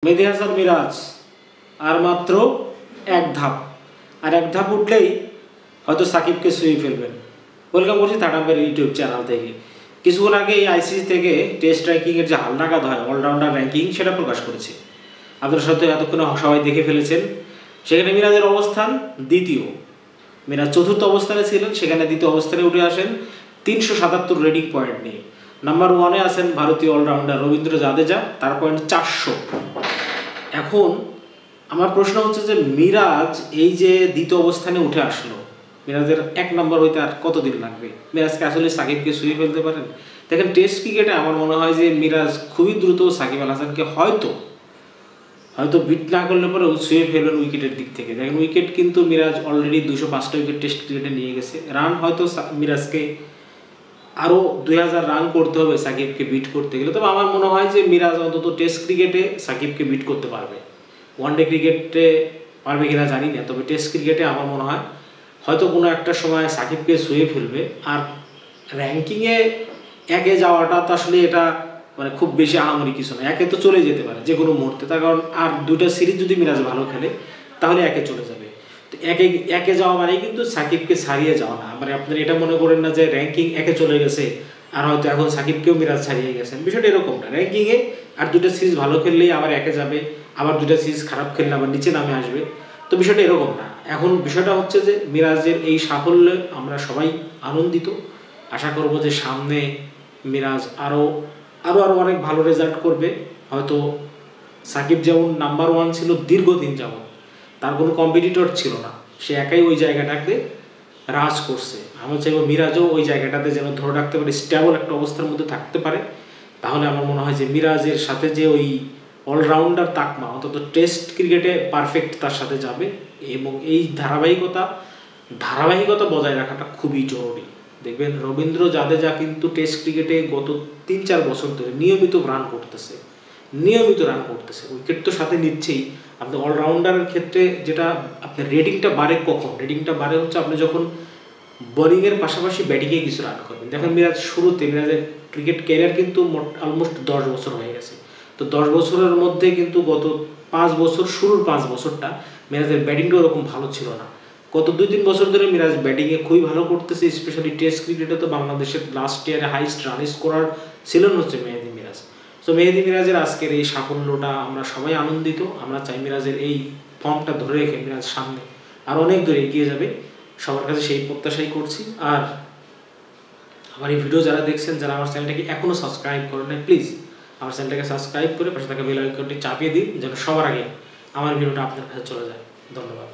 মেহেদী হাসান মিরাজ আর মাত্র এক ধাপ, আর এক ধাপ উঠলেই হয়তো সাকিবকে ছুঁয়ে ফেলবেন। ওয়েলকাম করছি থার্ড ইউটিউব চ্যানেল থেকে। কিছুক্ষণ আগে এই আইসিসি থেকে টেস্ট র্যাঙ্কিংয়ের যে হালনাগাদ হয় অলরাউন্ডার র্যাঙ্কিং সেটা প্রকাশ করেছে। আপনারা সাথে এতক্ষণে সবাই দেখে ফেলেছেন। সেখানে মিরাজের অবস্থান দ্বিতীয়। মিরাজ চতুর্থ অবস্থানে ছিলেন, সেখানে দ্বিতীয় অবস্থানে উঠে আসেন 377 রেটিং পয়েন্ট নিয়ে। নাম্বার ওয়ানে আছেন ভারতীয় অলরাউন্ডার রবীন্দ্র জাদেজা, তার পয়েন্ট 400। এখন আমার প্রশ্ন হচ্ছে যে মিরাজ এই যে দ্বিতীয় অবস্থানে উঠে আসলো, মিরাজের এক নম্বর হইতে আর কতদিন লাগবে? মিরাজকে আসলে সাকিবকে ছুঁয়ে ফেলতে পারেন? দেখেন, টেস্ট ক্রিকেটে আমার মনে হয় যে মিরাজ খুবই দ্রুত সাকিব আল হাসানকে হয়তো বিট না করলে পরে ছুঁয়ে ফেলবেন উইকেটের দিক থেকে। দেখেন, উইকেট কিন্তু মিরাজ অলরেডি 205টা উইকেট টেস্ট ক্রিকেটে নিয়ে গেছে। রান হয়তো মিরাজকে আরও 2000 রান করতে হবে সাকিবকে বিট করতে গেলে। তবে আমার মনে হয় যে মিরাজ অন্তত টেস্ট ক্রিকেটে সাকিবকে বিট করতে পারবে। ওয়ানডে ক্রিকেটে পারবে কিনা জানি না, তবে টেস্ট ক্রিকেটে আমার মনে হয় হয়তো কোনো একটা সময় সাকিবকে ছুঁয়ে ফেলবে। আর র্যাঙ্কিংয়ে একে যাওয়াটা তো আসলে এটা মানে খুব বেশি আহামরি কিছু না। একে তো চলে যেতে পারে যে কোনো মুহূর্তে, তার কারণ আর দুইটা সিরিজ যদি মিরাজ ভালো খেলে তাহলে একে চলে যাবে। তো একে যাওয়া মানে কিন্তু সাকিবকে ছাড়িয়ে যাওয়া না। মানে আপনারা এটা মনে করেন না যে র্যাঙ্কিং একে চলে গেছে আর হয়তো এখন সাকিবকেও মিরাজ ছাড়িয়ে গেছেন, বিষয়টা এরকম না। র্যাঙ্কিংয়ে আর দুটো সিরিজ ভালো খেললেই আবার একে যাবে, আবার দুটো সিরিজ খারাপ খেললে আবার নিচে নামে আসবে। তো বিষয়টা এরকম না। এখন বিষয়টা হচ্ছে যে মিরাজের এই সাফল্যে আমরা সবাই আনন্দিত। আশা করব যে সামনে মিরাজ আরও অনেক ভালো রেজাল্ট করবে। হয়তো সাকিব যেমন নাম্বার ওয়ান ছিল দীর্ঘদিন যাবত, তার কোনো কম্পিটিটর ছিল না, সে একাই ওই জায়গাটাতে রাজ করছে। আমি চাইবো মিরাজও ওই জায়গাটাতে যেন ধরে রাখতে পারে, স্টেবল একটা অবস্থার মধ্যে থাকতে পারে। তাহলে আমার মনে হয় যে মিরাজের সাথে যে ওই অলরাউন্ডার তাকমা অন্তত টেস্ট ক্রিকেটে পারফেক্ট তার সাথে যাবে। এবং এই ধারাবাহিকতা বজায় রাখাটা খুবই জরুরি। দেখবেন রবীন্দ্র জাদেজা কিন্তু টেস্ট ক্রিকেটে গত 3-4 বছর ধরে নিয়মিত রান করতেছে, উইকেট তো সাথে নিচ্ছেই। আপনি অলরাউন্ডারের ক্ষেত্রে যেটা আপনার রেটিংটা বাড়ে, কখন রেটিংটা বাড়ে হচ্ছে আপনি যখন বোলিংয়ের পাশাপাশি ব্যাটিংয়ে কিছু রান করবেন। দেখেন মিরাজের ক্রিকেট ক্যারিয়ার কিন্তু অলমোস্ট 10 বছর হয়ে গেছে। তো 10 বছরের মধ্যে কিন্তু গত 5 বছর, শুরুর 5 বছরটা মিরাজের ব্যাটিংটা ওরকম ভালো ছিল না। গত 2-3 বছর ধরে মিরাজ ব্যাটিংয়ে খুবই ভালো করতেছে। স্পেশালি টেস্ট ক্রিকেটে তো বাংলাদেশের লাস্ট ইয়ারে হাইস্ট রান স্কোরার ছিলেন হচ্ছে মেহেদী মিরাজ। তো মেহেদী মিরাজের আজকের এই সাফল্যটা আমরা সবাই আনন্দিত। আমরা চাই মিরাজের এই ফর্মটা ধরে রেখে মিরাজ সামনে আর অনেক দূরে এগিয়ে যাবে, সবার কাছে সেই প্রত্যাশাই করছি। আর আমার এই ভিডিও যারা দেখছেন, যারা আমার চ্যানেলটাকে এখনও সাবস্ক্রাইব করেন না, প্লিজ আমার চ্যানেলটাকে সাবস্ক্রাইব করে পাশে থাকা বেল আইকনটি চাপিয়ে দিন, যেন সবার আগে আমার ভিডিওটা আপনার কাছে চলে যায়। ধন্যবাদ।